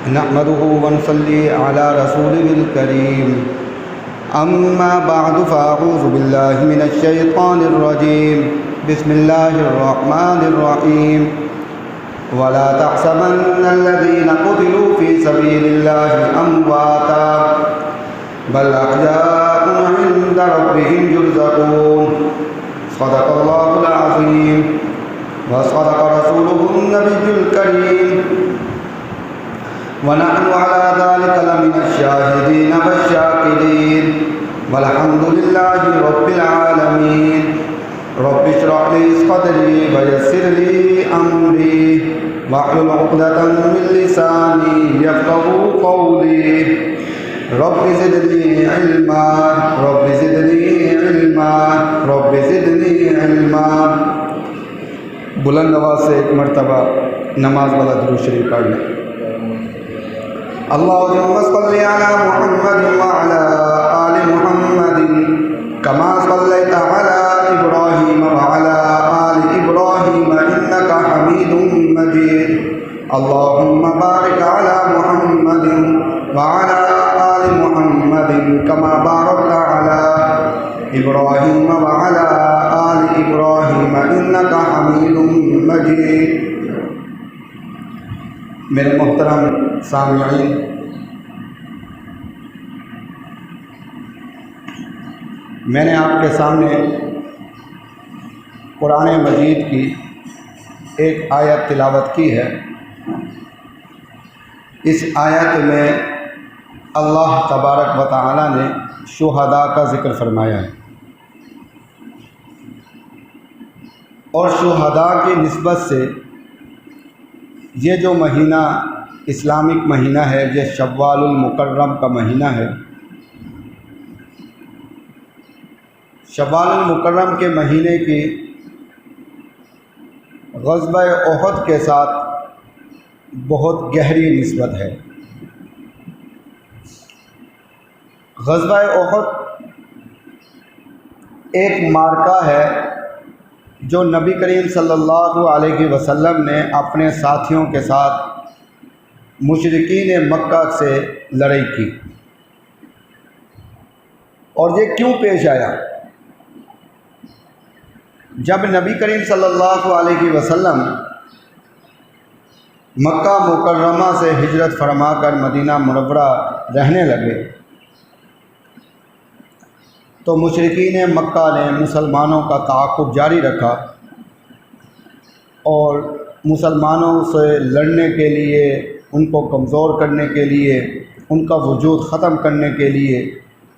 نحمده ونصلي على رسوله الكريم أما بعد فأعوذ بالله من الشيطان الرجيم بسم الله الرحمن الرحيم ولا تحسبن الذين قتلوا في سبيل الله أمواتا بل أحياء عند ربهم يرزقون صدق الله العظيم وصدق رسوله النبي الكريم ونحن على ذلك لمن الشاهدين والشاكرين والحمد لله رب العالمين رب اشرح لي صدري ويسر لي أمري واحلل عقدة من لساني يفقهوا قولي رب زدني علما رب زدني علما رب زدني علما۔ بلند آواز سے ایک مرتبہ نماز والا درود شریف پڑھ لیں۔ اللهم صل على محمد وعلى آل محمد كما صليت على إبراهيم وعلى آل إبراهيم إنك حميد مجيد۔ اللهم بارك على محمد وعلى آل محمد كما باركت على إبراهيم وعلى آل إبراهيم إنك حميد مجيد۔ میرے محترم سامعین، میں نے آپ کے سامنے قرآن مجید کی ایک آیت تلاوت کی ہے۔ اس آیت میں اللہ تبارک و تعالی نے شہداء کا ذکر فرمایا ہے، اور شہداء کی نسبت سے یہ جو مہینہ اسلامک مہینہ ہے، یہ شوال المکرم کا مہینہ ہے۔ شوال المکرم کے مہینے کی غزوہ احد کے ساتھ بہت گہری نسبت ہے۔ غزوہ احد ایک معرکہ ہے جو نبی کریم صلی اللہ علیہ وسلم نے اپنے ساتھیوں کے ساتھ مشرکین مکہ سے لڑائی کی۔ اور یہ کیوں پیش آیا؟ جب نبی کریم صلی اللہ علیہ وسلم مکہ مکرمہ سے ہجرت فرما کر مدینہ منورہ رہنے لگے تو مشرکین مکہ نے مسلمانوں کا تعاقب جاری رکھا، اور مسلمانوں سے لڑنے کے لیے، ان کو کمزور کرنے کے لیے، ان کا وجود ختم کرنے کے لیے،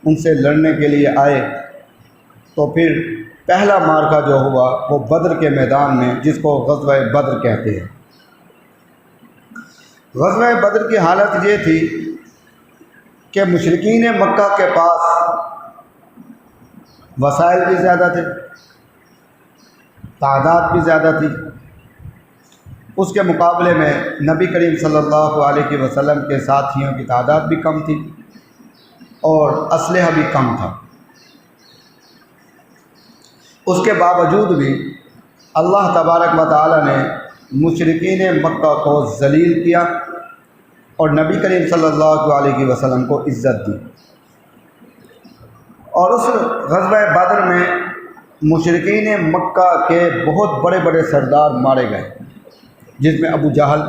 ان سے لڑنے کے لیے آئے۔ تو پھر پہلا معرکہ جو ہوا وہ بدر کے میدان میں، جس کو غزوہ بدر کہتے ہیں۔ غزوہ بدر کی حالت یہ تھی کہ مشرکین مکہ کے پاس وسائل بھی زیادہ تھے، تعداد بھی زیادہ تھی، اس کے مقابلے میں نبی کریم صلی اللہ علیہ وسلم کے ساتھیوں کی تعداد بھی کم تھی اور اسلحہ بھی کم تھا۔ اس کے باوجود بھی اللہ تبارک و تعالی نے مشرکین مکہ کو ذلیل کیا اور نبی کریم صلی اللہ علیہ وسلم کو عزت دی۔ اور اس غزوہ بدر میں مشرکین مکہ کے بہت بڑے بڑے سردار مارے گئے، جس میں ابو جہل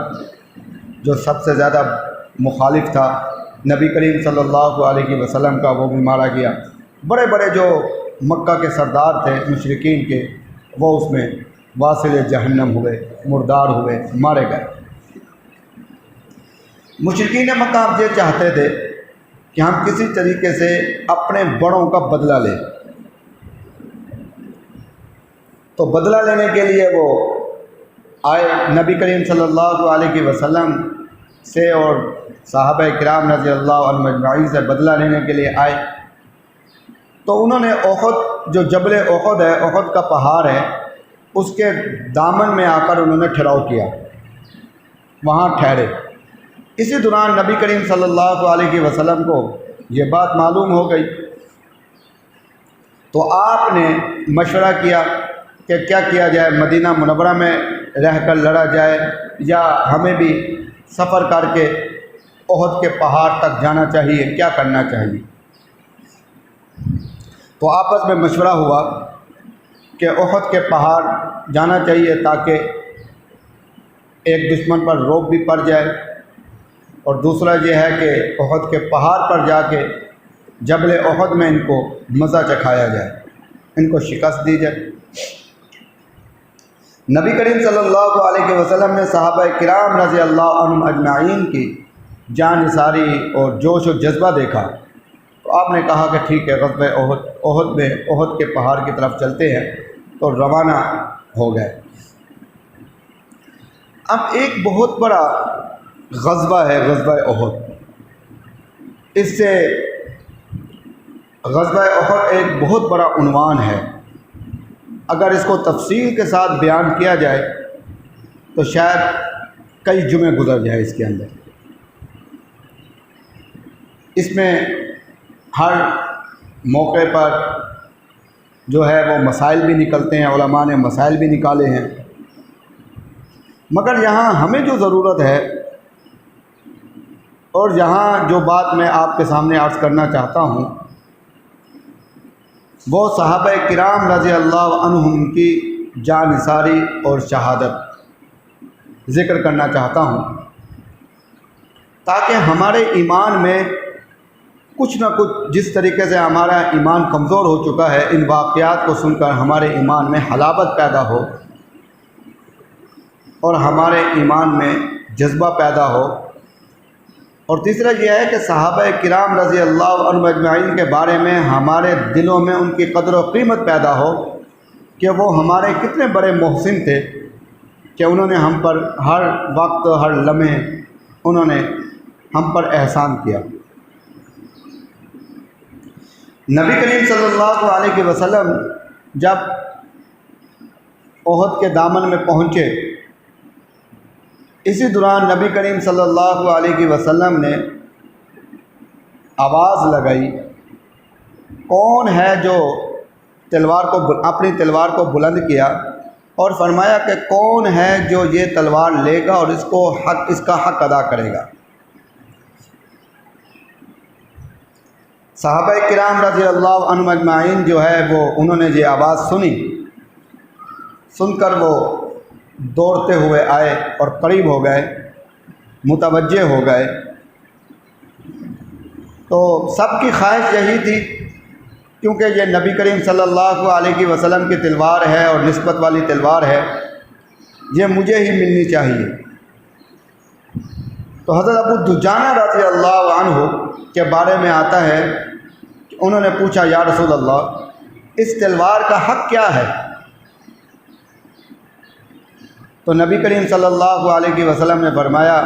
جو سب سے زیادہ مخالف تھا نبی کریم صلی اللہ علیہ وسلم کا، وہ بھی مارا گیا۔ بڑے بڑے جو مکہ کے سردار تھے مشرکین کے، وہ اس میں واصل جہنم ہوئے، مردار ہوئے، مارے گئے۔ مشرکین مکہ اب یہ چاہتے تھے کہ ہم کسی طریقے سے اپنے بڑوں کا بدلہ لیں، تو بدلہ لینے کے لیے وہ آئے نبی کریم صلی اللہ علیہ وسلم سے اور صحابہ کرام رضی اللہ عنہم اجمعین سے بدلہ لینے کے لیے آئے۔ تو انہوں نے احد، جو جبل احد ہے، احد کا پہاڑ ہے، اس کے دامن میں آ کر انہوں نے ٹھہراؤ کیا، وہاں ٹھہرے۔ اسی دوران نبی کریم صلی اللہ علیہ وسلم کو یہ بات معلوم ہو گئی، تو آپ نے مشورہ کیا کہ کیا کیا جائے، مدینہ منورہ میں رہ کر لڑا جائے یا ہمیں بھی سفر کر کے احد کے پہاڑ تک جانا چاہیے، کیا کرنا چاہیے؟ تو آپس میں مشورہ ہوا کہ احد کے پہاڑ جانا چاہیے تاکہ ایک دشمن پر رعب بھی پڑ جائے، اور دوسرا یہ ہے کہ احد کے پہاڑ پر جا کے جبل احد میں ان کو مزہ چکھایا جائے، ان کو شکست دی جائے۔ نبی کریم صلی اللہ علیہ وسلم نے صحابہ کرام رضی اللہ عنہم اجمعین کی جان نثاری اور جوش و جذبہ دیکھا تو آپ نے کہا کہ ٹھیک ہے، غزوہ احد میں احد کے پہاڑ کی طرف چلتے ہیں، تو روانہ ہو گئے۔ اب ایک بہت بڑا غزوہ ہے غزوہ احد، اس سے غزوہ احد ایک بہت بڑا عنوان ہے، اگر اس کو تفصیل کے ساتھ بیان کیا جائے تو شاید کئی جمعے گزر جائے اس کے اندر۔ اس میں ہر موقع پر جو ہے وہ مسائل بھی نکلتے ہیں، علماء نے مسائل بھی نکالے ہیں، مگر یہاں ہمیں جو ضرورت ہے اور یہاں جو بات میں آپ کے سامنے عرض کرنا چاہتا ہوں وہ صحابہ کرام رضی اللہ عنہم کی جان نثاری اور شہادت ذکر کرنا چاہتا ہوں، تاکہ ہمارے ایمان میں کچھ نہ کچھ، جس طریقے سے ہمارا ایمان کمزور ہو چکا ہے، ان واقعات کو سن کر ہمارے ایمان میں حلاوت پیدا ہو اور ہمارے ایمان میں جذبہ پیدا ہو۔ اور تیسرا یہ ہے کہ صحابہ کرام رضی اللہ عنہم اجمعین کے بارے میں ہمارے دلوں میں ان کی قدر و قیمت پیدا ہو کہ وہ ہمارے کتنے بڑے محسن تھے کہ انہوں نے ہم پر ہر وقت ہر لمحے انہوں نے ہم پر احسان کیا۔ نبی کریم صلی اللہ علیہ وسلم جب احد کے دامن میں پہنچے، اسی دوران نبی کریم صلی اللہ علیہ وسلم نے آواز لگائی، کون ہے جو اپنی تلوار کو بلند کیا، اور فرمایا کہ کون ہے جو یہ تلوار لے گا اور اس کا حق ادا کرے گا۔ صحابہ کرام رضی اللہ عنہم اجمعین جو ہے وہ انہوں نے یہ آواز سن کر وہ دوڑتے ہوئے آئے اور قریب ہو گئے، متوجہ ہو گئے۔ تو سب کی خواہش یہی تھی، کیونکہ یہ نبی کریم صلی اللہ علیہ وسلم کی تلوار ہے اور نسبت والی تلوار ہے، یہ مجھے ہی ملنی چاہیے۔ تو حضرت ابو دجانہ رضی اللہ عنہ کے بارے میں آتا ہے کہ انہوں نے پوچھا، یا رسول اللہ، اس تلوار کا حق کیا ہے؟ تو نبی کریم صلی اللہ علیہ وسلم نے فرمایا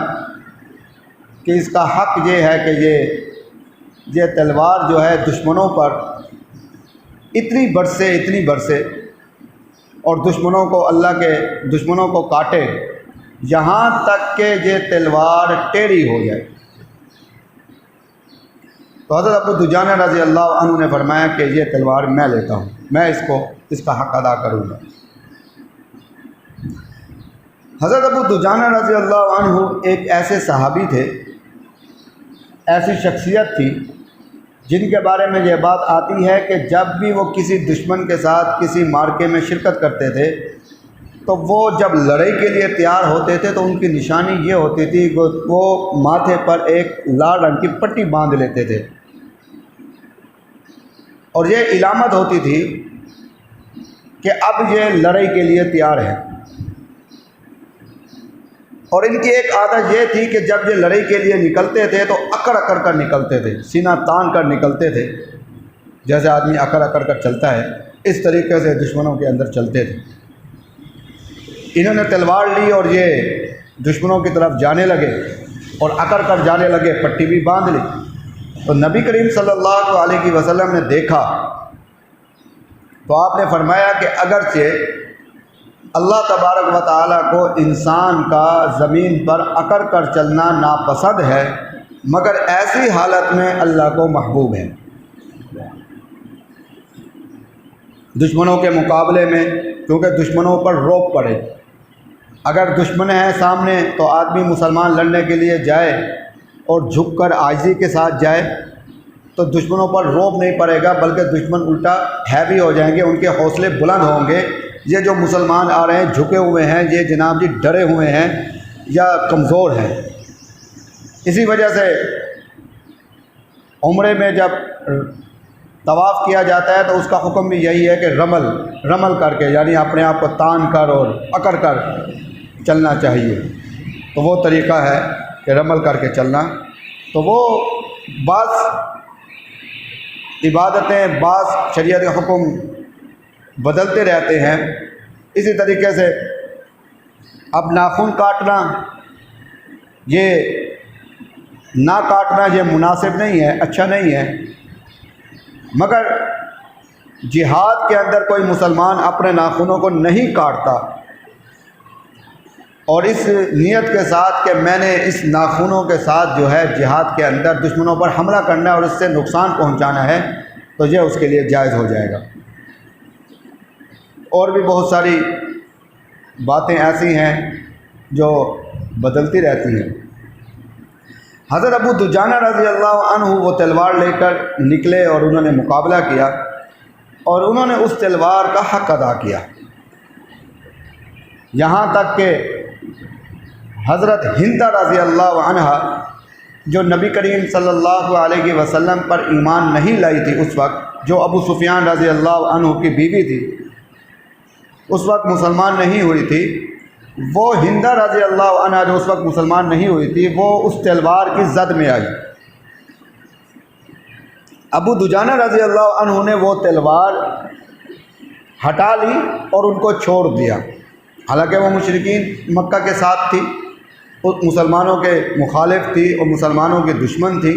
کہ اس کا حق یہ ہے کہ یہ تلوار جو ہے دشمنوں پر اتنی برسے اور دشمنوں کو کاٹے، یہاں تک کہ یہ تلوار ٹیڑھی ہو جائے۔ تو حضرت ابو دجانہ رضی اللہ عنہ نے فرمایا کہ یہ تلوار میں لیتا ہوں، میں اس کا حق ادا کروں گا۔ حضرت ابو دجانہ رضی اللہ عنہ ایک ایسے صحابی تھے، ایسی شخصیت تھی جن کے بارے میں یہ بات آتی ہے کہ جب بھی وہ کسی دشمن کے ساتھ کسی معرکے میں شرکت کرتے تھے تو وہ جب لڑائی کے لیے تیار ہوتے تھے تو ان کی نشانی یہ ہوتی تھی کہ وہ ماتھے پر ایک لال رنگ کی پٹی باندھ لیتے تھے، اور یہ علامت ہوتی تھی کہ اب یہ لڑائی کے لیے تیار ہے۔ اور ان کی ایک عادت یہ تھی کہ جب یہ لڑائی کے لیے نکلتے تھے تو اکڑ کر نکلتے تھے، سینہ تان کر نکلتے تھے، جیسے آدمی اکڑ کر چلتا ہے اس طریقے سے دشمنوں کے اندر چلتے تھے۔ انہوں نے تلوار لی اور یہ دشمنوں کی طرف جانے لگے اور اکڑ کر جانے لگے، پٹی بھی باندھ لی۔ تو نبی کریم صلی اللہ علیہ وسلم نے دیکھا تو آپ نے فرمایا کہ اگرچہ اللہ تبارک و تعالیٰ کو انسان کا زمین پر اکڑ کر چلنا ناپسند ہے، مگر ایسی حالت میں اللہ کو محبوب ہے۔ دشمنوں کے مقابلے میں، کیونکہ دشمنوں پر روب پڑے، اگر دشمن ہیں سامنے تو آدمی مسلمان لڑنے کے لیے جائے اور جھک کر عاجزی کے ساتھ جائے تو دشمنوں پر روب نہیں پڑے گا، بلکہ دشمن الٹا ہیوی ہو جائیں گے، ان کے حوصلے بلند ہوں گے۔ یہ جو مسلمان آ رہے ہیں جھکے ہوئے ہیں، یہ جناب جی ڈرے ہوئے ہیں یا کمزور ہیں۔ اسی وجہ سے عمرے میں جب طواف کیا جاتا ہے تو اس کا حکم بھی یہی ہے کہ رمل کر کے، یعنی اپنے آپ کو تان کر اور اکڑ کر چلنا چاہیے۔ تو وہ طریقہ ہے کہ رمل کر کے چلنا۔ تو وہ بعض عبادتیں، بعض شریعت کے حکم بدلتے رہتے ہیں۔ اسی طریقے سے اب ناخن کاٹنا، یہ نہ کاٹنا یہ مناسب نہیں ہے، اچھا نہیں ہے، مگر جہاد کے اندر کوئی مسلمان اپنے ناخنوں کو نہیں کاٹتا اور اس نیت کے ساتھ کہ میں نے اس ناخنوں کے ساتھ جو ہے جہاد کے اندر دشمنوں پر حملہ کرنا ہے اور اس سے نقصان پہنچانا ہے، تو یہ اس کے لیے جائز ہو جائے گا۔ اور بھی بہت ساری باتیں ایسی ہیں جو بدلتی رہتی ہیں۔ حضرت ابو دجانہ رضی اللہ عنہ وہ تلوار لے کر نکلے اور انہوں نے مقابلہ کیا اور انہوں نے اس تلوار کا حق ادا کیا، یہاں تک کہ حضرت ہند رضی اللہ عنہ جو نبی کریم صلی اللہ علیہ وسلم پر ایمان نہیں لائی تھی اس وقت، جو ابو سفیان رضی اللہ عنہ کی بیوی تھی، اس وقت مسلمان نہیں ہوئی تھی، وہ ہندہ رضی اللہ عنہ جو اس وقت مسلمان نہیں ہوئی تھی، وہ اس تلوار کی زد میں آئی۔ ابو دجانہ رضی اللہ عنہ نے وہ تلوار ہٹا لی اور ان کو چھوڑ دیا، حالانکہ وہ مشرکین مکہ کے ساتھ تھی، مسلمانوں کے مخالف تھی اور مسلمانوں کے دشمن تھی۔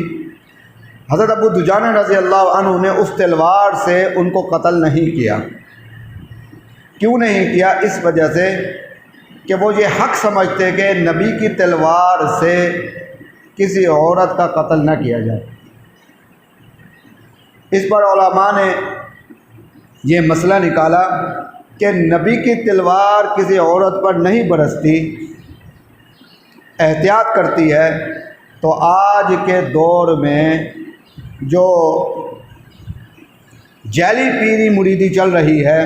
حضرت ابو دجانہ رضی اللہ عنہ نے اس تلوار سے ان کو قتل نہیں کیا۔ کیوں نہیں کیا؟ اس وجہ سے کہ وہ یہ حق سمجھتے کہ نبی کی تلوار سے کسی عورت کا قتل نہ کیا جائے۔ اس پر علماء نے یہ مسئلہ نکالا کہ نبی کی تلوار کسی عورت پر نہیں برستی، احتیاط کرتی ہے۔ تو آج کے دور میں جو جعلی پیری مریدی چل رہی ہے،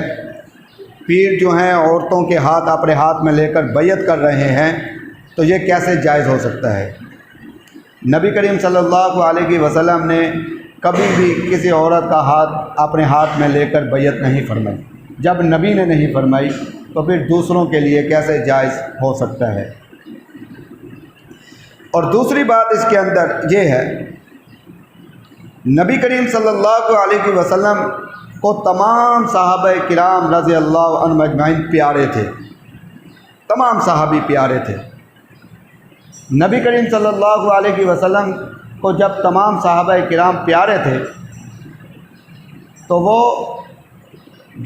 پیر جو ہیں عورتوں کے ہاتھ اپنے ہاتھ میں لے کر بیعت کر رہے ہیں، تو یہ کیسے جائز ہو سکتا ہے؟ نبی کریم صلی اللہ علیہ وسلم نے کبھی بھی کسی عورت کا ہاتھ اپنے ہاتھ میں لے کر بیعت نہیں فرمائی۔ جب نبی نے نہیں فرمائی تو پھر دوسروں کے لیے کیسے جائز ہو سکتا ہے؟ اور دوسری بات اس کے اندر یہ ہے، نبی کریم صلی اللہ علیہ وسلم کو تمام صحابہ کرام رضی اللہ عنہم اجمعین پیارے تھے، تمام صحابی پیارے تھے۔ نبی کریم صلی اللہ علیہ وسلم کو جب تمام صحابہ کرام پیارے تھے تو وہ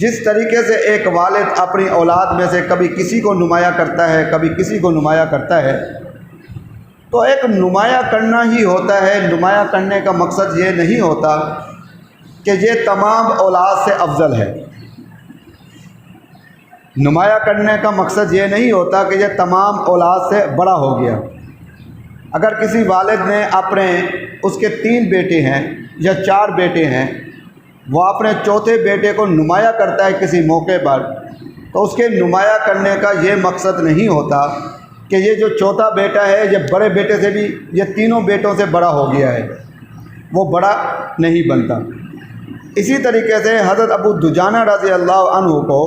جس طریقے سے ایک والد اپنی اولاد میں سے کبھی کسی کو نمایاں کرتا ہے، کبھی کسی کو نمایاں کرتا ہے، تو ایک نمایاں کرنا ہی ہوتا ہے۔ نمایاں کرنے کا مقصد یہ نہیں ہوتا کہ یہ تمام اولاد سے افضل ہے، نمایاں کرنے کا مقصد یہ نہیں ہوتا کہ یہ تمام اولاد سے بڑا ہو گیا۔ اگر کسی والد نے اس کے 3 بیٹے ہیں یا 4 بیٹے ہیں، وہ اپنے چوتھے بیٹے کو نمایاں کرتا ہے کسی موقع پر، تو اس کے نمایاں کرنے کا یہ مقصد نہیں ہوتا کہ یہ جو چوتھا بیٹا ہے یہ بڑے بیٹے سے بھی، یہ تینوں بیٹوں سے بڑا ہو گیا ہے، وہ بڑا نہیں بنتا۔ اسی طریقے سے حضرت ابو دجانہ رضی اللہ عنہ کو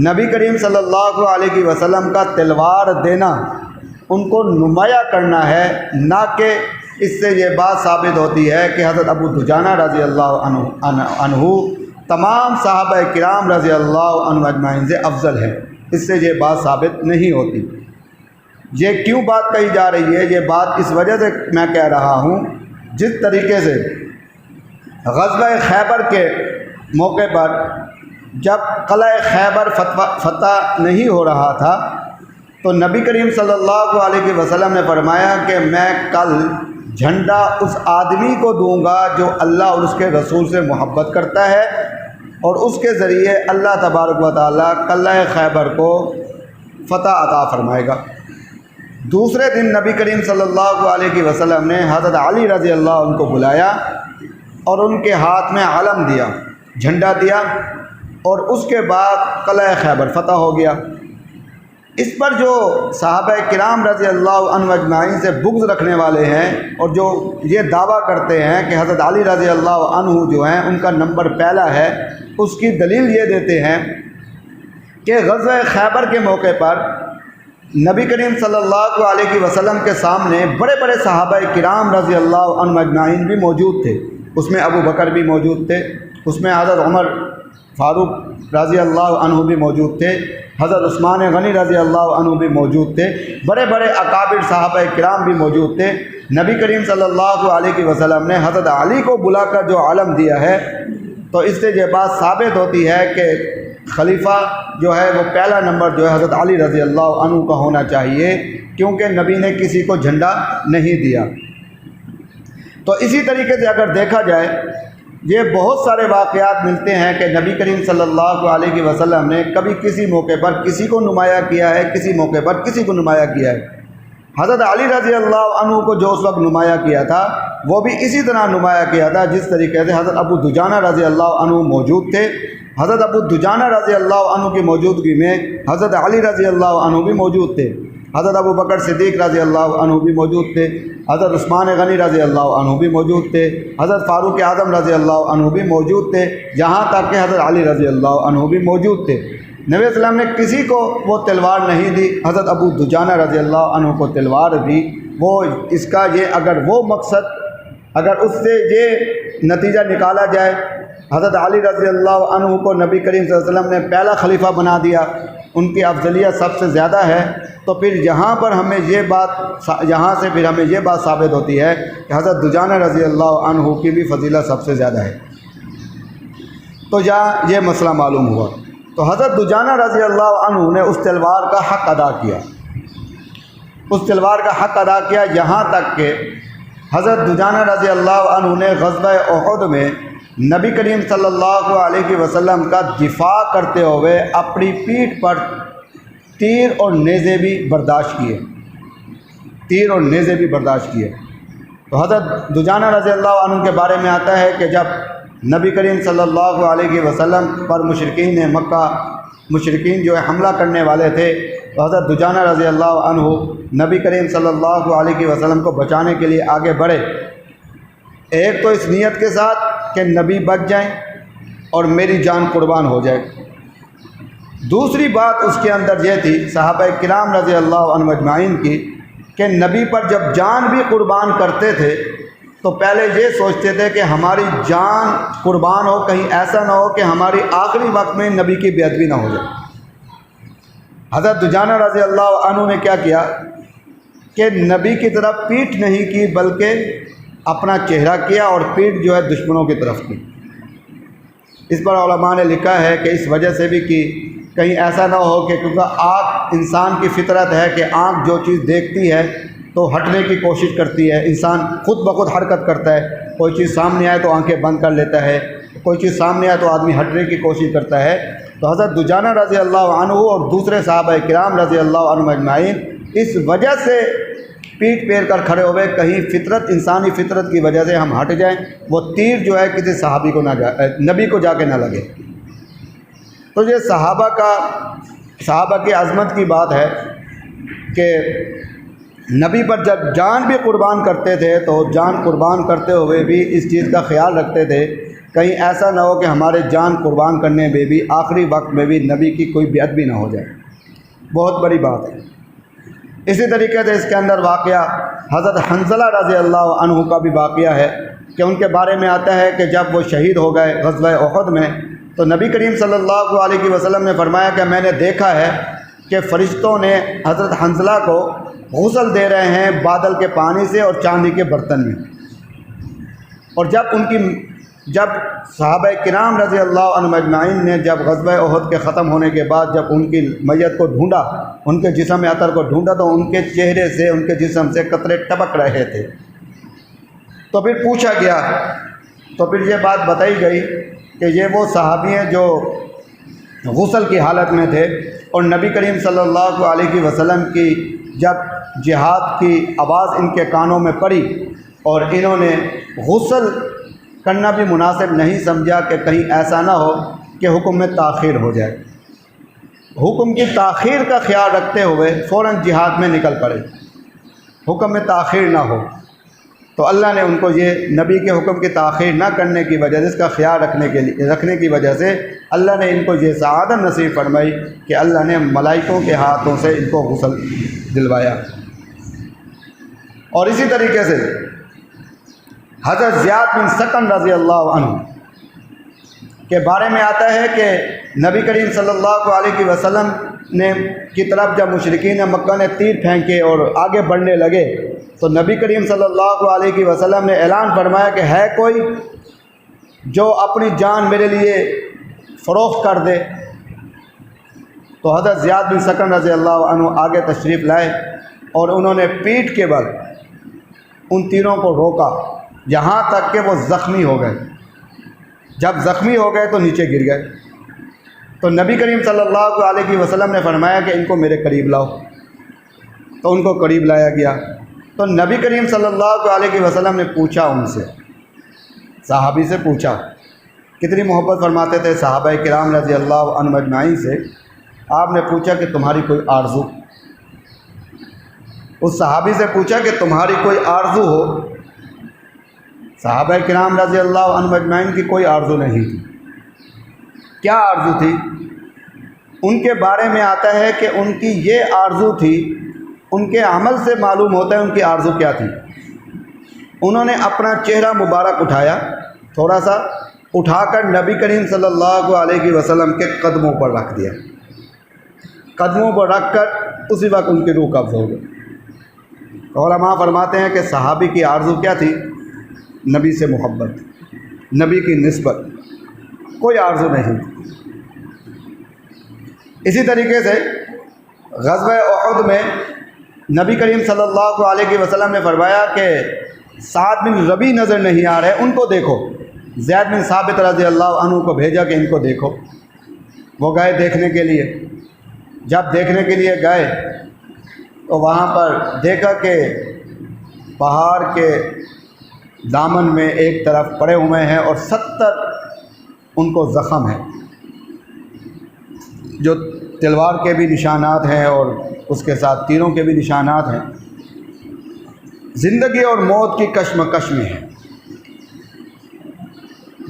نبی کریم صلی اللہ علیہ وسلم کا تلوار دینا ان کو نمایاں کرنا ہے، نہ کہ اس سے یہ بات ثابت ہوتی ہے کہ حضرت ابو دجانہ رضی اللہ عنہ تمام صحابہ کرام رضی اللہ عنہ اجمعین سے افضل ہے، اس سے یہ بات ثابت نہیں ہوتی۔ یہ کیوں بات کہی جا رہی ہے؟ یہ بات اس وجہ سے میں کہہ رہا ہوں، جس طریقے سے غزوہ خیبر کے موقع پر جب قلعہ خیبر فتح نہیں ہو رہا تھا تو نبی کریم صلی اللہ علیہ وسلم نے فرمایا کہ میں کل جھنڈا اس آدمی کو دوں گا جو اللہ اور اس کے رسول سے محبت کرتا ہے، اور اس کے ذریعے اللہ تبارک و تعالیٰ قلعہ خیبر کو فتح عطا فرمائے گا۔ دوسرے دن نبی کریم صلی اللہ علیہ وسلم نے حضرت علی رضی اللہ عنہ کو بلایا اور ان کے ہاتھ میں علم دیا، جھنڈا دیا، اور اس کے بعد قلعہ خیبر فتح ہو گیا۔ اس پر جو صحابہ کرام رضی اللہ عنہ اجمعین سے بغض رکھنے والے ہیں اور جو یہ دعویٰ کرتے ہیں کہ حضرت علی رضی اللہ عنہ جو ہیں ان کا نمبر پہلا ہے، اس کی دلیل یہ دیتے ہیں کہ غزوہ خیبر کے موقع پر نبی کریم صلی اللہ علیہ وسلم کے سامنے بڑے بڑے صحابہ کرام رضی اللہ عنہ اجمعین بھی موجود تھے۔ اس میں ابو بکر بھی موجود تھے، اس میں حضرت عمر فاروق رضی اللہ عنہ بھی موجود تھے، حضرت عثمان غنی رضی اللہ عنہ بھی موجود تھے، بڑے بڑے اکابر صحابہ کرام بھی موجود تھے۔ نبی کریم صلی اللہ علیہ وسلم نے حضرت علی کو بلا کر جو علم دیا ہے، تو اس سے یہ بات ثابت ہوتی ہے کہ خلیفہ جو ہے وہ پہلا نمبر جو ہے حضرت علی رضی اللہ عنہ کا ہونا چاہیے، کیونکہ نبی نے کسی کو جھنڈا نہیں دیا۔ تو اسی طریقے سے اگر دیکھا جائے، یہ بہت سارے واقعات ملتے ہیں کہ نبی کریم صلی اللہ علیہ وسلم نے کبھی کسی موقع پر کسی کو نمایاں کیا ہے، کسی موقع پر کسی کو نمایاں کیا ہے۔ حضرت علی رضی اللہ عنہ کو جو اس وقت نمایاں کیا تھا، وہ بھی اسی طرح نمایاں کیا تھا جس طریقے سے حضرت ابو دجانہ رضی اللہ عنہ موجود تھے۔ حضرت ابو دجانہ رضی اللہ عنہ کی موجودگی میں حضرت علی رضی اللہ عنہ بھی موجود تھے، حضرت ابو بکر صدیق رضی اللہ عنہ بھی موجود تھے، حضرت عثمان غنی رضی اللہ عنہ بھی موجود تھے، حضرت فاروق اعظم رضی اللہ عنہ بھی موجود تھے، یہاں تک کہ حضرت علی رضی اللہ عنہ بھی موجود تھے۔ نبی صلی اللہ علیہ وسلم نے کسی کو وہ تلوار نہیں دی، حضرت ابو دجانہ رضی اللہ عنہ کو تلوار دی۔ وہ اس کا یہ اگر وہ مقصد، اگر اس سے یہ نتیجہ نکالا جائے، حضرت علی رضی اللہ عنہ کو نبی کریم صلی اللہ علیہ وسلم نے پہلا خلیفہ بنا دیا، ان کی افضلیت سب سے زیادہ ہے، تو پھر یہاں پر ہمیں یہ بات، یہاں سے پھر ہمیں یہ بات ثابت ہوتی ہے کہ حضرت دجانہ رضی اللہ عنہ کی بھی فضیلت سب سے زیادہ ہے۔ تو یہاں یہ مسئلہ معلوم ہوا۔ تو حضرت دجانہ رضی اللہ عنہ نے اس تلوار کا حق ادا کیا، اس تلوار کا حق ادا کیا، یہاں تک کہ حضرت دجانہ رضی اللہ عنہ نے غزوہ احد میں نبی کریم صلی اللہ علیہ وسلم کا دفاع کرتے ہوئے اپنی پیٹھ پر تیر اور نیزے بھی برداشت کیے، تیر اور نیزے بھی برداشت کیے۔ تو حضرت دجانہ رضی اللہ عنہ کے بارے میں آتا ہے کہ جب نبی کریم صلی اللہ علیہ وسلم پر مشرکین جو ہے حملہ کرنے والے تھے، تو حضرت دجانہ رضی اللہ عنہ نبی کریم صلی اللہ علیہ وسلم کو بچانے کے لیے آگے بڑھے، ایک تو اس نیت کے ساتھ کہ نبی بچ جائیں اور میری جان قربان ہو جائے، دوسری بات اس کے اندر یہ تھی صحابہ کرام رضی اللہ عنہ اجمعین کی کہ نبی پر جب جان بھی قربان کرتے تھے تو پہلے یہ سوچتے تھے کہ ہماری جان قربان ہو، کہیں ایسا نہ ہو کہ ہماری آخری وقت میں نبی کی بے ادبی نہ ہو جائے۔ حضرت دجانہ رضی اللہ عنہ نے کیا کیا کہ نبی کی طرف پیٹھ نہیں کی بلکہ اپنا چہرہ کیا اور پیٹھ جو ہے دشمنوں کی طرف کی۔ اس پر علماء نے لکھا ہے کہ اس وجہ سے بھی کہ کہیں ایسا نہ ہو کہ کیونکہ آنکھ انسان کی فطرت ہے کہ آنکھ جو چیز دیکھتی ہے تو ہٹنے کی کوشش کرتی ہے، انسان خود بخود حرکت کرتا ہے، کوئی چیز سامنے آئے تو آنکھیں بند کر لیتا ہے، کوئی چیز سامنے آئے تو آدمی ہٹنے کی کوشش کرتا ہے۔ تو حضرت دجانہ رضی اللہ عنہ اور دوسرے صحابہ کرام رضی اللہ عنہ اجمعین اس وجہ سے پیٹھ پھیر کر کھڑے ہوئے، کہیں فطرت، انسانی فطرت کی وجہ سے ہم ہٹ جائیں، وہ تیر جو ہے کسی صحابی کو نبی کو جا کے نہ لگے۔ تو یہ صحابہ کی عظمت کی بات ہے کہ نبی پر جب جان بھی قربان کرتے تھے تو جان قربان کرتے ہوئے بھی اس چیز کا خیال رکھتے تھے کہیں ایسا نہ ہو کہ ہمارے جان قربان کرنے میں بھی آخری وقت میں بھی نبی کی کوئی بے ادبی نہ ہو جائے، بہت بڑی بات ہے۔ اسی طریقے سے اس کے اندر واقعہ حضرت حنظلہ رضی اللہ عنہ کا بھی واقعہ ہے کہ ان کے بارے میں آتا ہے کہ جب وہ شہید ہو گئے غزوہ احد میں، تو نبی کریم صلی اللہ علیہ وسلم نے فرمایا کہ میں نے دیکھا ہے کہ فرشتوں نے حضرت حنظلہ کو غسل دے رہے ہیں بادل کے پانی سے اور چاندی کے برتن میں، اور جب صحابہ کرام رضی اللہ عنہ اجمعین نے جب غزوہ احد کے ختم ہونے کے بعد جب ان کی میت کو ڈھونڈا، ان کے جسم عطر کو ڈھونڈا، تو ان کے چہرے سے، ان کے جسم سے قطرے ٹپک رہے تھے۔ تو پھر پوچھا گیا، تو پھر یہ بات بتائی گئی کہ یہ وہ صحابی ہیں جو غسل کی حالت میں تھے اور نبی کریم صلی اللہ علیہ وسلم کی جب جہاد کی آواز ان کے کانوں میں پڑی اور انہوں نے غسل کرنا بھی مناسب نہیں سمجھا کہ کہیں ایسا نہ ہو کہ حکم میں تاخیر ہو جائے، حکم کی تاخیر کا خیال رکھتے ہوئے فوراً جہاد میں نکل پڑے، حکم میں تاخیر نہ ہو۔ تو اللہ نے ان کو یہ نبی کے حکم کی تاخیر نہ کرنے کی وجہ سے، اس کا خیال رکھنے کی وجہ سے اللہ نے ان کو یہ سعادت نصیب فرمائی کہ اللہ نے ملائکوں کے ہاتھوں سے ان کو غسل دلوایا۔ اور اسی طریقے سے حضرت زیاد بن سکن رضی اللہ عنہ کے بارے میں آتا ہے کہ نبی کریم صلی اللہ علیہ وسلم نے کی طرف جب مشرکین مکہ نے تیر پھینکے اور آگے بڑھنے لگے تو نبی کریم صلی اللہ علیہ وسلم نے اعلان فرمایا کہ ہے کوئی جو اپنی جان میرے لیے فروخت کر دے؟ تو حضرت زیاد بن سکن رضی اللہ عنہ آگے تشریف لائے اور انہوں نے پیٹھ کے بل ان تیروں کو روکا یہاں تک کہ وہ زخمی ہو گئے۔ جب زخمی ہو گئے تو نیچے گر گئے۔ تو نبی کریم صلی اللہ علیہ وسلم نے فرمایا کہ ان کو میرے قریب لاؤ، تو ان کو قریب لایا گیا۔ تو نبی کریم صلی اللہ علیہ وسلم نے پوچھا ان سے، صحابی سے پوچھا، کتنی محبت فرماتے تھے صحابہ کرام رضی اللہ عنہم اجمعین سے، آپ نے پوچھا کہ تمہاری کوئی آرزو، اس صحابی سے پوچھا کہ تمہاری کوئی آرزو ہو۔ صحابہ کرام رضی اللہ عنہم اجمعین کی کوئی آرزو نہیں تھی۔ کیا آرزو تھی؟ ان کے بارے میں آتا ہے کہ ان کی یہ آرزو تھی، ان کے عمل سے معلوم ہوتا ہے ان کی آرزو کیا تھی۔ انہوں نے اپنا چہرہ مبارک اٹھایا، تھوڑا سا اٹھا کر نبی کریم صلی اللہ علیہ وسلم کے قدموں پر رکھ دیا، قدموں پر رکھ کر اسی وقت ان کی روح قبض ہو گئی۔ علماء فرماتے ہیں کہ صحابی کی آرزو کیا تھی؟ نبی سے محبت، نبی کی نسبت، کوئی آرزو نہیں۔ اسی طریقے سے غزوہ احد میں نبی کریم صلی اللہ علیہ وسلم نے فرمایا کہ سعد بن ربیع نظر نہیں آ رہے، ان کو دیکھو۔ زید بن ثابت رضی اللہ عنہ کو بھیجا کہ ان کو دیکھو۔ وہ گئے دیکھنے کے لیے۔ جب دیکھنے کے لیے گئے تو وہاں پر دیکھا کہ پہاڑ کے دامن میں ایک طرف پڑے ہوئے ہیں اور 70 ان کو زخم ہیں، جو تلوار کے بھی نشانات ہیں اور اس کے ساتھ تیروں کے بھی نشانات ہیں۔ زندگی اور موت کی کشمکش میں ہے۔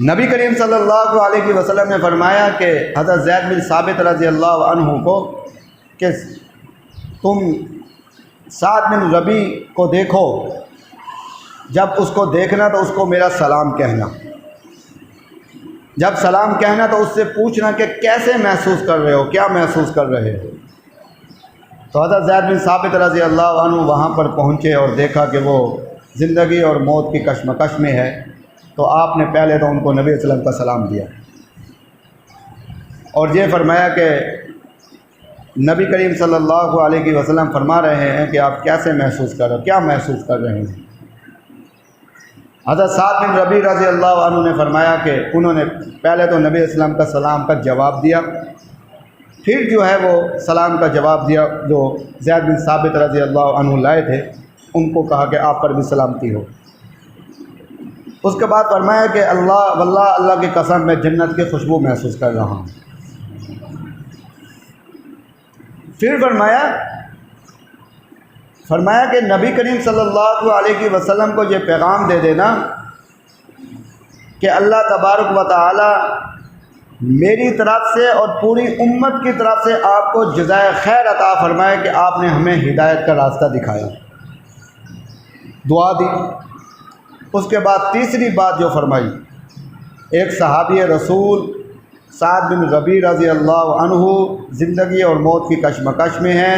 نبی کریم صلی اللہ علیہ وسلم نے فرمایا کہ حضرت زید بن ثابت رضی اللہ عنہ کو کہ تم سعد بن ربیع کو دیکھو، جب اس کو دیکھنا تو اس کو میرا سلام کہنا، جب سلام کہنا تو اس سے پوچھنا کہ کیسے محسوس کر رہے ہو، کیا محسوس کر رہے ہو۔ تو حضرت زید بن ثابت رضی اللہ عنہ وہاں پر پہنچے اور دیکھا کہ وہ زندگی اور موت کی کشمکش میں ہے، تو آپ نے پہلے تو ان کو نبی صلی اللہ علیہ وسلم کا سلام دیا اور یہ فرمایا کہ نبی کریم صلی اللہ علیہ وسلم فرما رہے ہیں کہ آپ کیسے محسوس کر رہے ہو، کیا محسوس کر رہے ہیں۔ حضرت سعد بن ربیع رضی اللہ عنہ نے فرمایا کہ انہوں نے پہلے تو نبی صلی اللہ علیہ وسلم کا سلام کا جواب دیا، پھر جو ہے وہ سلام کا جواب دیا جو زید بن ثابت رضی اللہ عنہ لائے تھے، ان کو کہا کہ آپ پر بھی سلامتی ہو۔ اس کے بعد فرمایا کہ اللہ واللہ، اللہ کی قسم میں جنت کی خوشبو محسوس کر رہا ہوں۔ پھر فرمایا کہ نبی کریم صلی اللہ علیہ وسلم کو یہ پیغام دے دینا کہ اللہ تبارک و تعالی میری طرف سے اور پوری امت کی طرف سے آپ کو جزائے خیر عطا فرمائے کہ آپ نے ہمیں ہدایت کا راستہ دکھایا۔ دعا دی۔ اس کے بعد تیسری بات جو فرمائی، ایک صحابی رسول سعد بن ربیع رضی اللہ عنہ زندگی اور موت کی کشمکش میں ہیں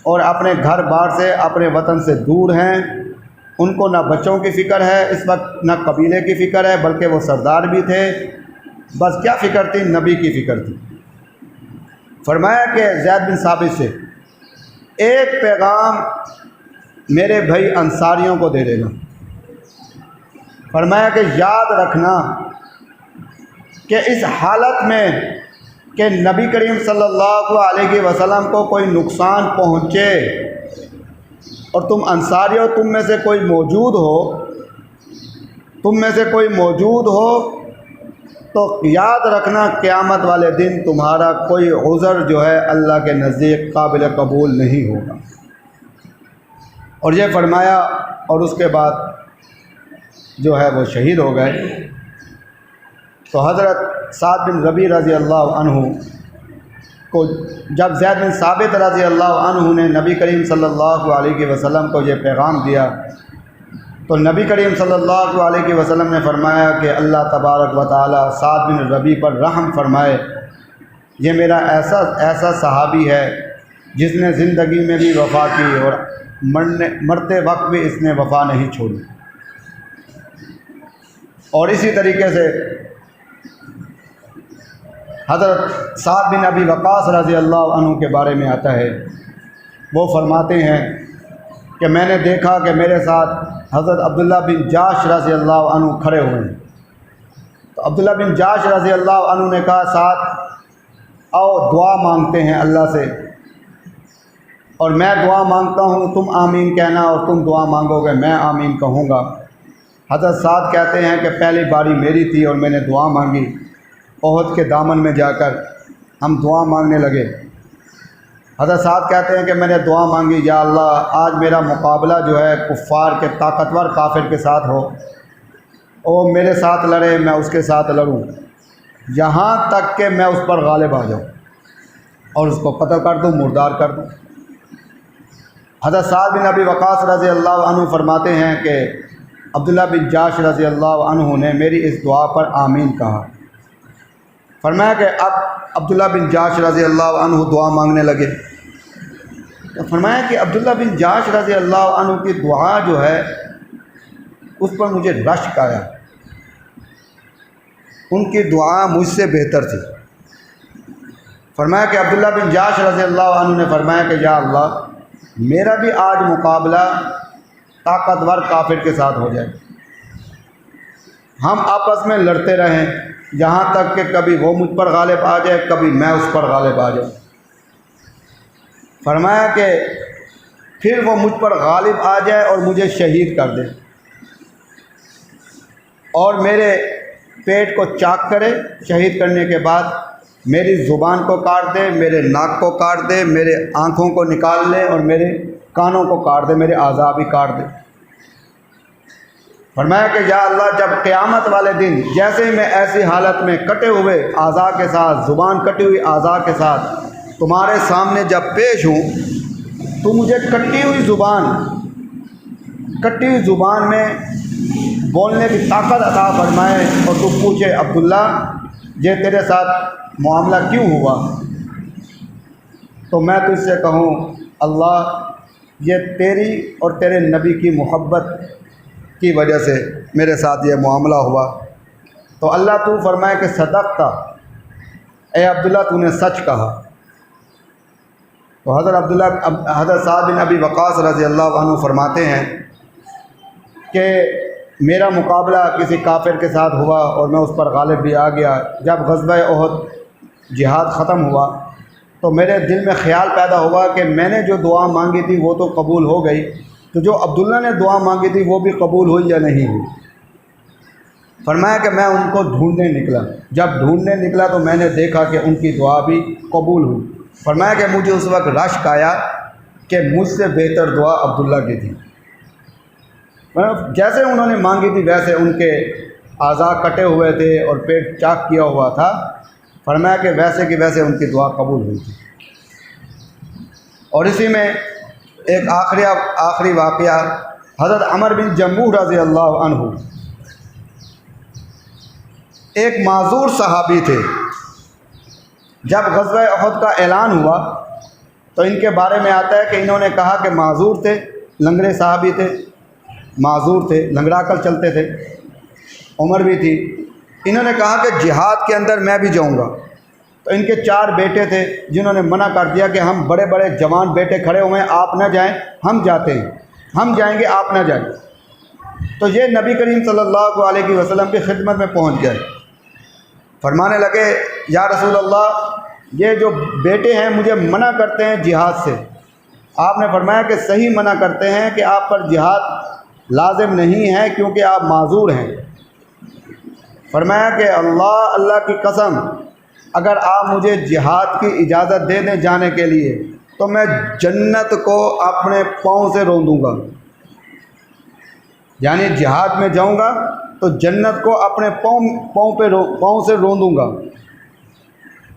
اور اپنے گھر بار سے، اپنے وطن سے دور ہیں، ان کو نہ بچوں کی فکر ہے اس وقت، نہ قبیلے کی فکر ہے، بلکہ وہ سردار بھی تھے، بس کیا فکر تھی؟ نبی کی فکر تھی۔ فرمایا کہ زید بن ثابت سے ایک پیغام میرے بھائی انصاریوں کو دے دینا۔ فرمایا کہ یاد رکھنا کہ اس حالت میں کہ نبی کریم صلی اللہ علیہ وسلم کو کوئی نقصان پہنچے اور تم انصاریوں تم میں سے کوئی موجود ہو تو یاد رکھنا قیامت والے دن تمہارا کوئی عذر جو ہے اللہ کے نزدیک قابل قبول نہیں ہوگا۔ اور یہ فرمایا اور اس کے بعد جو ہے وہ شہید ہو گئے۔ تو حضرت سعد بن ربیع رضی اللہ عنہ کو جب زید بن ثابت رضی اللہ عنہ نے نبی کریم صلی اللہ علیہ وسلم کو یہ پیغام دیا تو نبی کریم صلی اللہ علیہ وسلم نے فرمایا کہ اللہ تبارک و تعالی سعد بن ربیع پر رحم فرمائے، یہ میرا ایسا صحابی ہے جس نے زندگی میں بھی وفا کی اور مرتے وقت بھی اس نے وفا نہیں چھوڑی۔ اور اسی طریقے سے حضرت سعد بن ابی وقاص رضی اللہ عنہ کے بارے میں آتا ہے، وہ فرماتے ہیں کہ میں نے دیکھا کہ میرے ساتھ حضرت عبداللہ بن جاش رضی اللہ عنہ کھڑے ہوئے ہیں۔ تو عبداللہ بن جاش رضی اللہ عنہ نے کہا سعد آؤ دعا مانگتے ہیں اللہ سے، اور میں دعا مانگتا ہوں تم آمین کہنا، اور تم دعا مانگو گے میں آمین کہوں گا۔ حضرت سعد کہتے ہیں کہ پہلی باری میری تھی اور میں نے دعا مانگی، احد کے دامن میں جا کر ہم دعا مانگنے لگے۔ حضرت سعد کہتے ہیں کہ میں نے دعا مانگی، یا اللہ آج میرا مقابلہ جو ہے کفار کے طاقتور کافر کے ساتھ ہو، وہ میرے ساتھ لڑے میں اس کے ساتھ لڑوں، یہاں تک کہ میں اس پر غالب آ جاؤں اور اس کو قتل کر دوں، مردار کر دوں۔ حضرت سعد بن ابی وقاص رضی اللہ عنہ فرماتے ہیں کہ عبداللہ بن جاش رضی اللہ عنہ نے میری اس دعا پر آمین کہا۔ فرمایا کہ اب عبداللہ بن جاش رضی اللہ عنہ دعا مانگنے لگے، تو فرمایا کہ عبداللہ بن جاش رضی اللہ عنہ کی دعا جو ہے اس پر مجھے رشک آیا، ان کی دعا مجھ سے بہتر تھی۔ فرمایا کہ عبداللہ بن جاش رضی اللہ عنہ نے فرمایا کہ یا اللہ میرا بھی آج مقابلہ طاقتور کافر کے ساتھ ہو جائے، ہم آپس میں لڑتے رہیں یہاں تک کہ کبھی وہ مجھ پر غالب آ جائے، کبھی میں اس پر غالب آ جاؤں۔ فرمایا کہ پھر وہ مجھ پر غالب آ جائے اور مجھے شہید کر دے، اور میرے پیٹ کو چاک کرے، شہید کرنے کے بعد میری زبان کو کاٹ دے، میرے ناک کو کاٹ دے، میرے آنکھوں کو نکال لے اور میرے کانوں کو کاٹ دے، میرے اعضاء بھی کاٹ دے۔ فرمایا کہ یا اللہ جب قیامت والے دن جیسے ہی میں ایسی حالت میں کٹے ہوئے اعضاء کے ساتھ، زبان کٹی ہوئی اعضاء کے ساتھ تمہارے سامنے جب پیش ہوں تو مجھے کٹی ہوئی زبان میں بولنے کی طاقت عطا فرمائے، اور تو پوچھے عبداللہ یہ تیرے ساتھ معاملہ کیوں ہوا، تو میں تجھ سے کہوں اللہ یہ تیری اور تیرے نبی کی محبت کی وجہ سے میرے ساتھ یہ معاملہ ہوا۔ تو اللہ تو فرمائے کہ صدقتا، اے عبداللہ تو نے سچ کہا۔ تو حضرت سعد بن ابی وقاص رضی اللہ عنہ فرماتے ہیں کہ میرا مقابلہ کسی کافر کے ساتھ ہوا اور میں اس پر غالب بھی آ گیا۔ جب غزوہ احد جہاد ختم ہوا تو میرے دل میں خیال پیدا ہوا کہ میں نے جو دعا مانگی تھی وہ تو قبول ہو گئی، تو جو عبداللہ نے دعا مانگی تھی وہ بھی قبول ہوئی یا نہیں ہوئی۔ فرمایا کہ میں ان کو ڈھونڈنے نکلا، جب ڈھونڈنے نکلا تو میں نے دیکھا کہ ان کی دعا بھی قبول ہوئی۔ فرمایا کہ مجھے اس وقت رشک آیا کہ مجھ سے بہتر دعا عبداللہ کی تھی، جیسے انہوں نے مانگی تھی ویسے ان کے اعضاء کٹے ہوئے تھے اور پیٹ چاک کیا ہوا تھا۔ فرمایا کہ ویسے کی ویسے ان کی دعا قبول ہوئی تھی۔ اور اسی میں ایک آخری واقعہ، حضرت عمر بن جموح رضی اللہ عنہ ایک معذور صحابی تھے۔ جب غزوہ احد کا اعلان ہوا تو ان کے بارے میں آتا ہے کہ انہوں نے کہا کہ معذور تھے، لنگڑے صحابی تھے، معذور تھے، لنگڑا کر چلتے تھے، عمر بھی تھی۔ انہوں نے کہا کہ جہاد کے اندر میں بھی جاؤں گا۔ تو ان کے 4 بیٹے تھے جنہوں نے منع کر دیا کہ ہم بڑے بڑے جوان بیٹے کھڑے ہوئے ہیں، آپ نہ جائیں، ہم جاتے ہیں، ہم جائیں گے آپ نہ جائیں۔ تو یہ نبی کریم صلی اللہ علیہ وسلم کی خدمت میں پہنچ گئے، فرمانے لگے یا رسول اللہ یہ جو بیٹے ہیں مجھے منع کرتے ہیں جہاد سے، آپ نے فرمایا کہ صحیح منع کرتے ہیں کہ آپ پر جہاد لازم نہیں ہے کیونکہ آپ معذور ہیں۔ فرمایا کہ اللہ کی قسم، اگر آپ مجھے جہاد کی اجازت دے دیں جانے کے لیے تو میں جنت کو اپنے پاؤں سے رون دوں گا، یعنی جہاد میں جاؤں گا تو جنت کو اپنے پاؤں سے رون دوں گا۔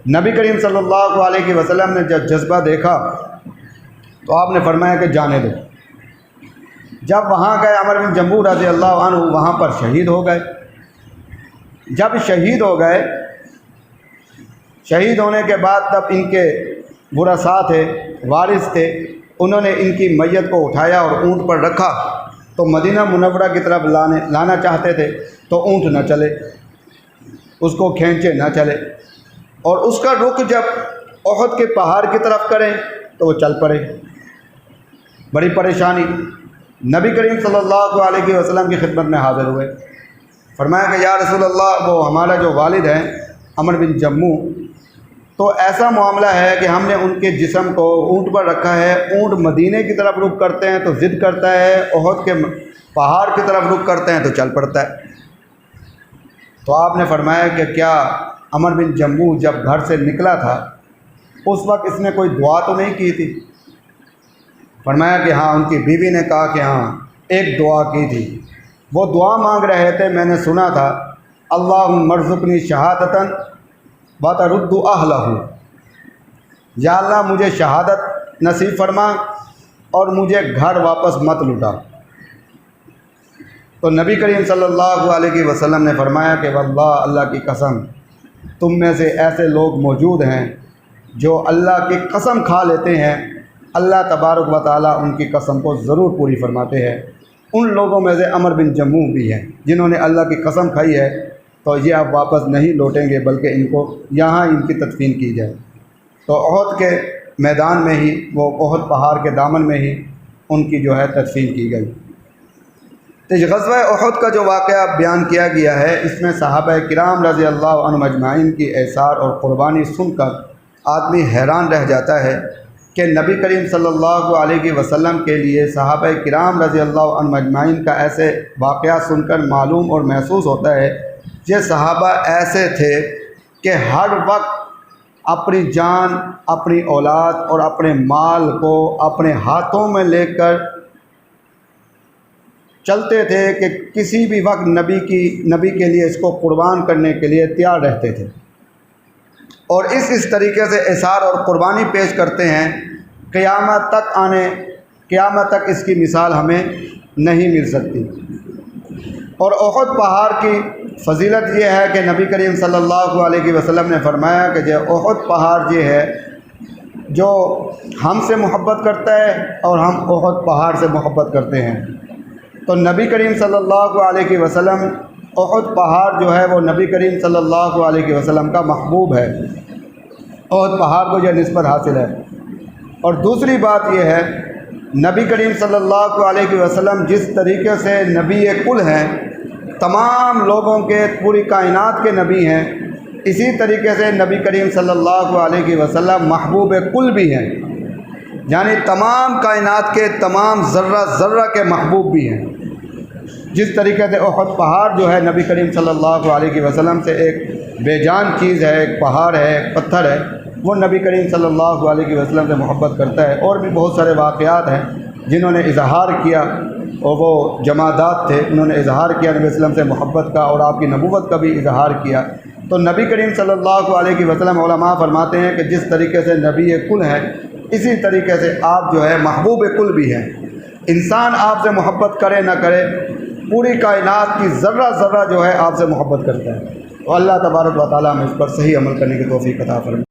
نبی کریم صلی اللہ علیہ وسلم نے جب جذبہ دیکھا تو آپ نے فرمایا کہ جانے دو۔ جب وہاں گئے عمر بن جموح رضی اللہ عنہ وہاں پر شہید ہو گئے۔ جب شہید ہو گئے، شہید ہونے کے بعد تب ان کے ورثاء تھے، وارث تھے، انہوں نے ان کی میت کو اٹھایا اور اونٹ پر رکھا تو مدینہ منورہ کی طرف لانا چاہتے تھے تو اونٹ نہ چلے، اس کو کھینچے نہ چلے، اور اس کا رخ جب احد کے پہاڑ کی طرف کریں تو وہ چل پڑے۔ بڑی پریشانی، نبی کریم صلی اللہ علیہ وسلم کی خدمت میں حاضر ہوئے۔ فرمایا کہ یا رسول اللہ، وہ ہمارا جو والد ہیں عمر بن جموح، تو ایسا معاملہ ہے کہ ہم نے ان کے جسم کو اونٹ پر رکھا ہے، اونٹ مدینے کی طرف رخ کرتے ہیں تو ضد کرتا ہے، احد کے پہاڑ کی طرف رخ کرتے ہیں تو چل پڑتا ہے۔ تو آپ نے فرمایا کہ کیا عمر بن جموح جب گھر سے نکلا تھا اس وقت اس نے کوئی دعا تو نہیں کی تھی؟ فرمایا کہ ہاں، ان کی بیوی نے کہا کہ ہاں ایک دعا کی تھی، وہ دعا مانگ رہے تھے، میں نے سنا تھا، اللہم ارزقنی شہادتاً وترد اہلہ، یا اللہ مجھے شہادت نصیب فرما اور مجھے گھر واپس مت لٹا۔ تو نبی کریم صلی اللہ علیہ وسلم نے فرمایا کہ واللہ، اللہ کی قسم، تم میں سے ایسے لوگ موجود ہیں جو اللہ کی قسم کھا لیتے ہیں، اللہ تبارک و تعالیٰ ان کی قسم کو ضرور پوری فرماتے ہیں۔ ان لوگوں میں سے عمر بن جموح بھی ہیں جنہوں نے اللہ کی قسم کھائی ہے تو یہ اب واپس نہیں لوٹیں گے، بلکہ ان کو یہاں ان کی تدفین کی جائے۔ تو احد کے میدان میں ہی، وہ احد پہاڑ کے دامن میں ہی ان کی جو ہے تدفین کی گئی۔ تو غزوہ احد کا جو واقعہ بیان کیا گیا ہے، اس میں صحابہ کرام رضی اللہ عنہم اجمعین کی ایثار اور قربانی سن کر آدمی حیران رہ جاتا ہے کہ نبی کریم صلی اللہ علیہ وسلم کے لیے صحابہ کرام رضی اللہ عنہم اجمعین کا ایسے واقعہ سن کر معلوم اور محسوس ہوتا ہے یہ صحابہ ایسے تھے کہ ہر وقت اپنی جان، اپنی اولاد اور اپنے مال کو اپنے ہاتھوں میں لے کر چلتے تھے کہ کسی بھی وقت نبی کے لیے اس کو قربان کرنے کے لیے تیار رہتے تھے، اور اس طریقے سے اثار اور قربانی پیش کرتے ہیں قیامت تک اس کی مثال ہمیں نہیں مل سکتی۔ اور احد پہاڑ کی فضیلت یہ ہے کہ نبی کریم صلی اللہ علیہ وسلم نے فرمایا کہ جو احد پہاڑ یہ ہے جو ہم سے محبت کرتا ہے اور ہم احد پہاڑ سے محبت کرتے ہیں، تو نبی کریم صلی اللہ علیہ وسلم، احد پہاڑ جو ہے وہ نبی کریم صلی اللہ علیہ وسلم کا محبوب ہے، احد پہاڑ کو یہ نسبت حاصل ہے۔ اور دوسری بات یہ ہے، نبی کریم صلی اللہ علیہ وسلم جس طریقے سے نبی کل ہیں، تمام لوگوں کے، پوری کائنات کے نبی ہیں، اسی طریقے سے نبی کریم صلی اللہ علیہ وسلم محبوب کل بھی ہیں، یعنی تمام کائنات کے تمام ذرہ ذرہ کے محبوب بھی ہیں۔ جس طریقے سے احد پہاڑ جو ہے نبی کریم صلی اللہ علیہ وسلم سے ایک بے جان چیز ہے، ایک پہاڑ ہے، ایک پتھر ہے، وہ نبی کریم صلی اللہ علیہ وسلم سے محبت کرتا ہے۔ اور بھی بہت سارے واقعات ہیں جنہوں نے اظہار کیا، اور وہ جمادات تھے، انہوں نے اظہار کیا نبی وسلم سے محبت کا، اور آپ کی نبوت کا بھی اظہار کیا۔ تو نبی کریم صلی اللہ علیہ وسلم، علماء فرماتے ہیں کہ جس طریقے سے نبی کل ہیں، اسی طریقے سے آپ جو ہے محبوب کل بھی ہیں۔ انسان آپ سے محبت کرے نہ کرے، پوری کائنات کی ذرہ ذرہ جو ہے آپ سے محبت کرتا ہے۔ تو اللہ تبارک و تعالیٰ ہمیں اس پر صحیح عمل کرنے کی توفیق عطا فرمائے۔